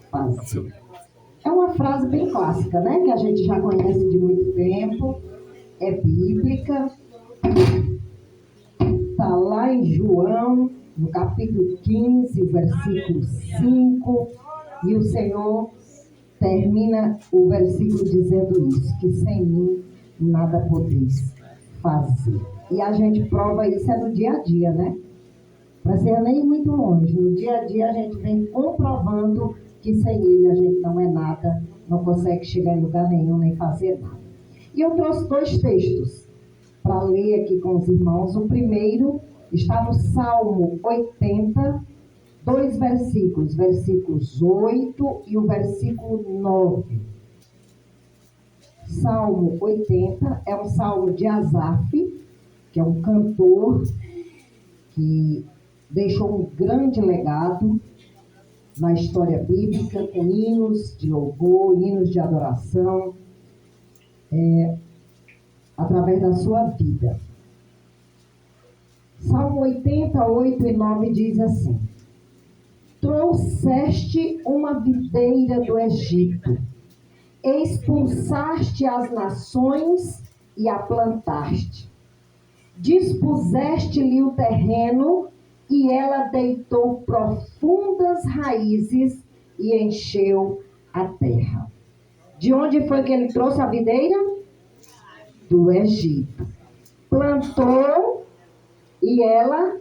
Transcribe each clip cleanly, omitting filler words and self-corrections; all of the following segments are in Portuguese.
fazer. É uma frase bem clássica, né? Que a gente já conhece de muito tempo, é bíblica, está lá em João, no capítulo 15, versículo 5, e o Senhor termina o versículo dizendo isso, que sem mim nada podeis fazer. E a gente prova isso no dia a dia, né? Para ser nem muito longe. No dia a dia a gente vem comprovando que sem ele a gente não é nada, não consegue chegar em lugar nenhum, nem fazer nada. E eu trouxe 2 textos para ler aqui com os irmãos. O primeiro está no Salmo 80, 2 versículos, versículos 8 e o versículo 9. Salmo 80 é um salmo de Asaf, que é um cantor que deixou um grande legado na história bíblica, com hinos de louvor, hinos de adoração, através da sua vida. Salmo 80, 8 e 9 diz assim: Trouxeste uma videira do Egito, expulsaste as nações e a plantaste. Dispuseste-lhe o terreno e ela deitou profundas raízes e encheu a terra. De onde foi que ele trouxe a videira? Do Egito. Plantou e ela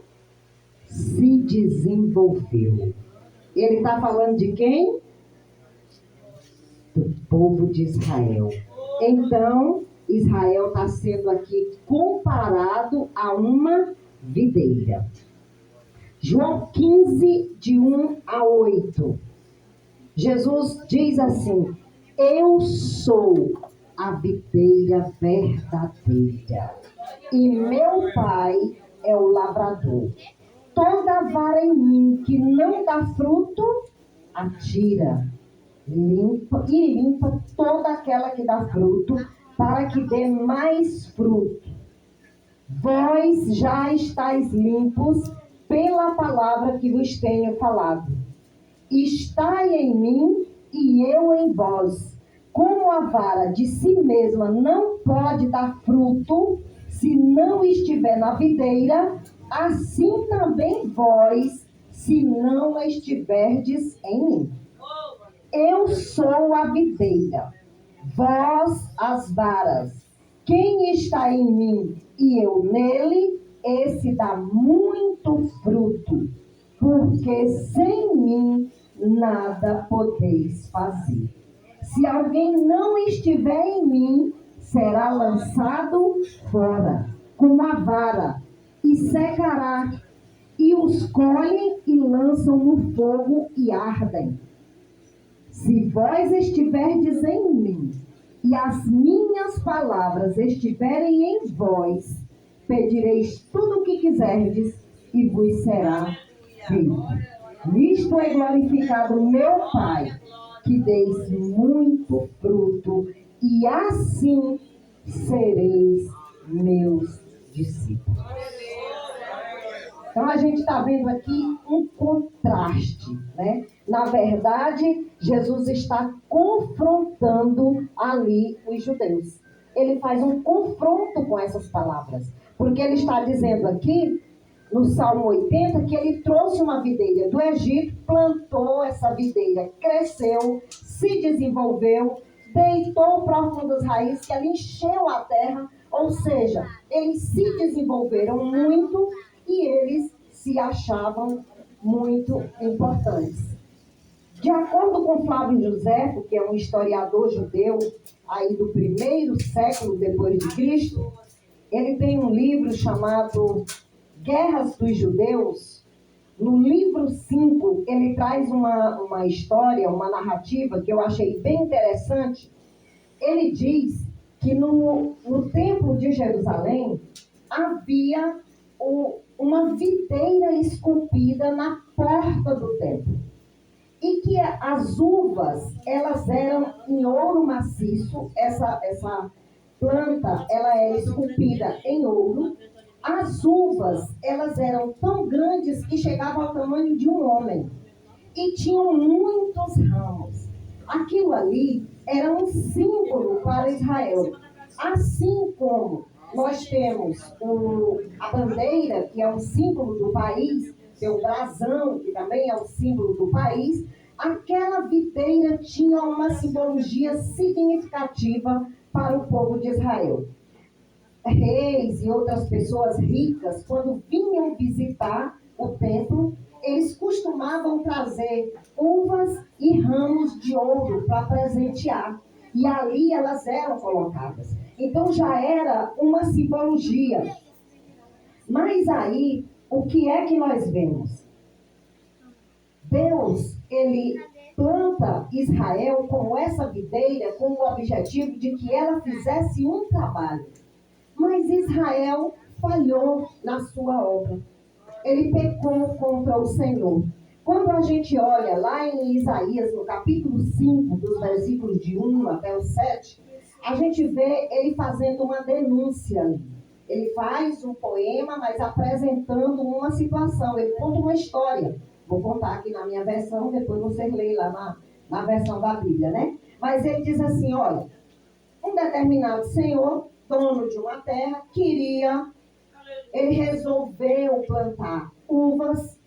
se desenvolveu. Ele está falando de quem? Do povo de Israel. Então, Israel está sendo aqui comparado a uma videira. João 15, de 1 a 8. Jesus diz assim: Eu sou a videira verdadeira e meu Pai é o lavrador. Toda vara em mim que não dá fruto, atira, limpa toda aquela que dá fruto, para que dê mais fruto. Vós já estáis limpos pela palavra que vos tenho falado. Estai em mim e eu em vós. Como a vara de si mesma não pode dar fruto se não estiver na videira, assim também vós, se não estiverdes em mim. Eu sou a videira, vós as varas. Quem está em mim e eu nele, esse dá muito fruto, porque sem mim nada podeis fazer. Se alguém não estiver em mim, será lançado fora, como a vara, e secará, e os colhem e lançam no fogo e ardem. Se vós estiverdes em mim, e as minhas palavras estiverem em vós, pedireis tudo o que quiserdes, e vos será feito. Nisto é glorificado o meu Pai, que deis muito fruto, e assim sereis meus discípulos. Então a gente está vendo aqui um contraste, né? Na verdade, Jesus está confrontando ali os judeus. Ele faz um confronto com essas palavras, porque ele está dizendo aqui, no Salmo 80, que ele trouxe uma videira do Egito, plantou essa videira, cresceu, se desenvolveu, deitou profundas raízes, que ela encheu a terra, ou seja, eles se desenvolveram muito e eles se achavam muito importantes. De acordo com Flávio Josefo, que é um historiador judeu aí do 1º século depois de Cristo, ele tem um livro chamado Guerras dos Judeus. No livro 5, ele traz uma história, uma narrativa que eu achei bem interessante. Ele diz que no templo de Jerusalém havia uma videira esculpida na porta do templo. E que as uvas, elas eram em ouro maciço. Essa planta, ela é esculpida em ouro. As uvas, elas eram tão grandes que chegavam ao tamanho de um homem. e tinham muitos ramos. Aquilo ali era um símbolo para Israel. Assim como nós temos a bandeira, que é um símbolo do país, tem o brasão, que também é um símbolo do país, aquela videira tinha uma simbologia significativa para o povo de Israel. Reis e outras pessoas ricas, quando vinham visitar o templo, eles costumavam trazer uvas e ramos de ouro para presentear. E ali elas eram colocadas. Então já era uma simbologia. Mas aí, o que é que nós vemos? Deus, ele planta Israel como essa videira, com o objetivo de que ela fizesse um trabalho. Mas Israel falhou na sua obra. Ele pecou contra o Senhor. Quando a gente olha lá em Isaías, no capítulo 5, dos versículos de 1 até o 7, a gente vê ele fazendo uma denúncia ali. Ele faz um poema, mas apresentando uma situação. Ele conta uma história. Vou contar aqui na minha versão, depois vocês leem lá na versão da Bíblia, né? Mas ele diz assim, olha, um determinado senhor, dono de uma terra, ele resolveu plantar uvas,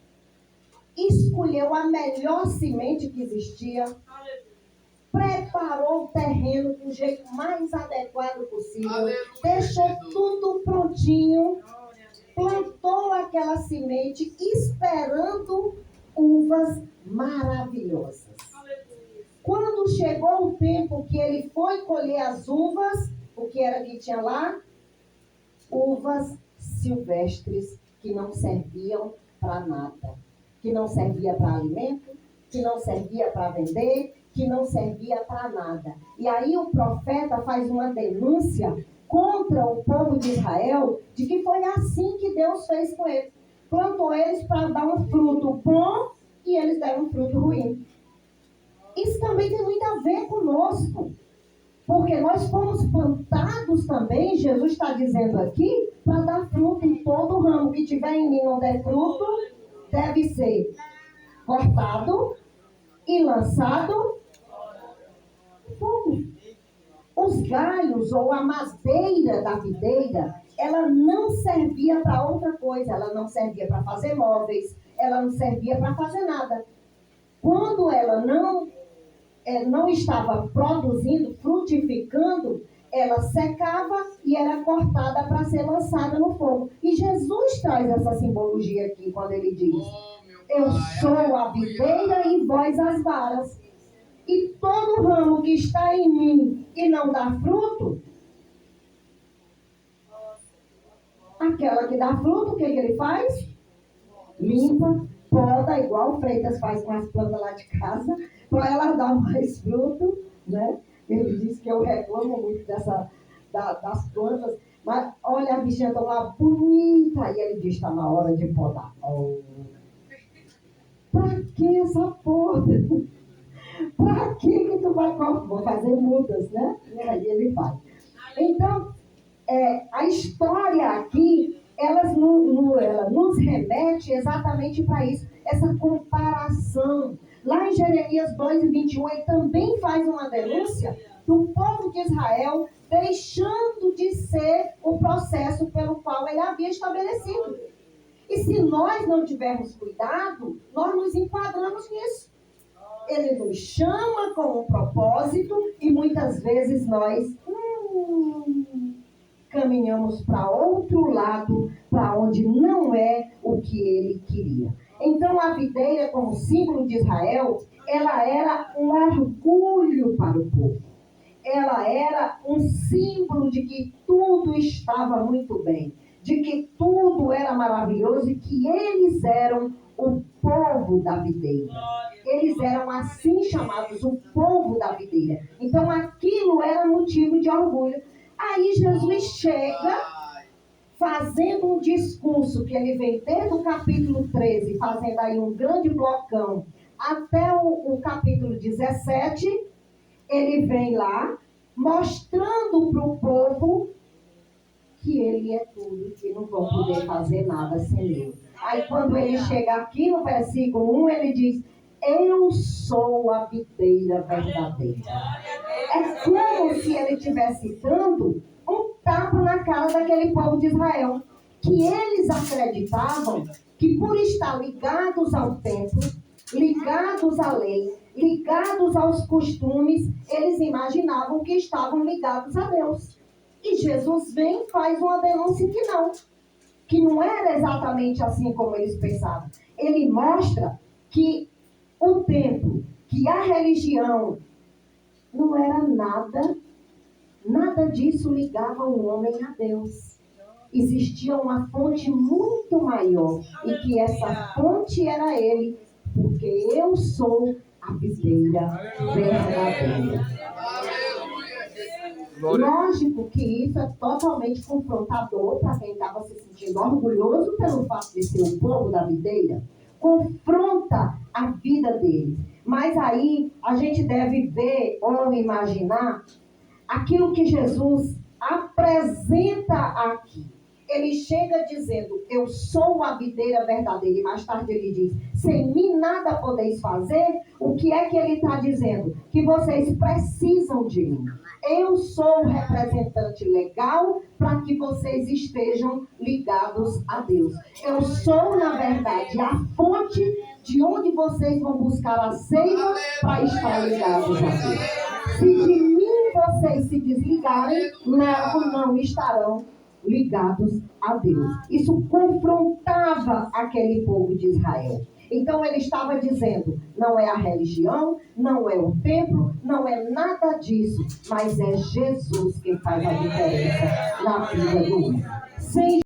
escolheu a melhor semente que existia, preparou o terreno do jeito mais adequado possível, deixou tudo prontinho, plantou aquela semente esperando uvas maravilhosas. Quando chegou o tempo que ele foi colher as uvas, o que era que tinha lá? Uvas silvestres que não serviam para nada, que não servia para alimento, que não servia para vender, que não servia para nada. E aí o profeta faz uma denúncia contra o povo de Israel, de que foi assim que Deus fez com eles. Plantou eles para dar um fruto bom e eles deram um fruto ruim. Isso também tem muito a ver conosco. Porque nós fomos plantados também, Jesus está dizendo aqui, para dar fruto em todo ramo. Que tiver em mim não der fruto, deve ser cortado e lançado no fogo. Os galhos ou a madeira da videira, ela não servia para outra coisa. Ela não servia para fazer móveis, ela não servia para fazer nada. Quando ela não estava produzindo, frutificando, ela secava e era cortada para ser lançada no fogo. E Jesus traz essa simbologia aqui, quando ele diz, eu sou a videira e vós as varas. E todo ramo que está em mim e não dá fruto, aquela que dá fruto, o que ele faz? Limpa, poda, igual o Freitas faz com as plantas lá de casa, para ela dar mais fruto, né? Ele diz que eu reclamo muito das plantas, mas olha, a bichinha está lá bonita, e ele diz, está na hora de podar. Oh. Para que essa poda? Para que tu vai cortar? Vou fazer mudas, né? E aí ele faz. Então, a história aqui, ela nos remete exatamente para isso, essa comparação. Lá em Jeremias 2:21, ele também faz uma denúncia do povo de Israel deixando de ser o processo pelo qual ele havia estabelecido. E se nós não tivermos cuidado, nós nos enquadramos nisso. Ele nos chama com um propósito e muitas vezes nós caminhamos para outro lado, para onde não é o que ele queria. Então a videira, como símbolo de Israel, ela era um orgulho para o povo. Ela era um símbolo de que tudo estava muito bem, de que tudo era maravilhoso e que eles eram o povo da videira. Eles eram assim chamados, o povo da videira. Então aquilo era motivo de orgulho. Aí Jesus chega fazendo um discurso que ele vem desde o capítulo 13, fazendo aí um grande blocão, até o capítulo 17, ele vem lá mostrando para o povo que ele é tudo, que não vão poder fazer nada sem ele. Aí quando ele chega aqui no versículo 1, ele diz, eu sou a videira verdadeira. É como se ele estivesse dando um tapa na cara daquele povo de Israel, que eles acreditavam que por estar ligados ao templo, ligados à lei, ligados aos costumes, eles imaginavam que estavam ligados a Deus. E Jesus vem e faz uma denúncia que não era exatamente assim como eles pensavam. Ele mostra que o templo, que a religião não era nada disso ligava o homem a Deus. Existia uma fonte muito maior, e que essa fonte era ele, porque eu sou a videira verdadeira. Lógico que isso é totalmente confrontador para quem estava se sentindo orgulhoso pelo fato de ser o povo da videira. Confronta a vida deles. Mas aí a gente deve ver ou imaginar aquilo que Jesus apresenta aqui. Ele chega dizendo, eu sou a videira verdadeira, e mais tarde ele diz, sem mim nada podeis fazer. O que é que ele está dizendo? Que vocês precisam de mim. Eu sou o representante legal para que vocês estejam ligados a Deus. Eu sou, na verdade, a fonte de onde vocês vão buscar a seiva para estar ligados a Deus. Se de mim vocês se desligarem, não estarão ligados a Deus. Isso confrontava aquele povo de Israel. Então ele estava dizendo, não é a religião, não é o templo, não é nada disso, mas é Jesus quem faz a diferença na vida do homem. Sem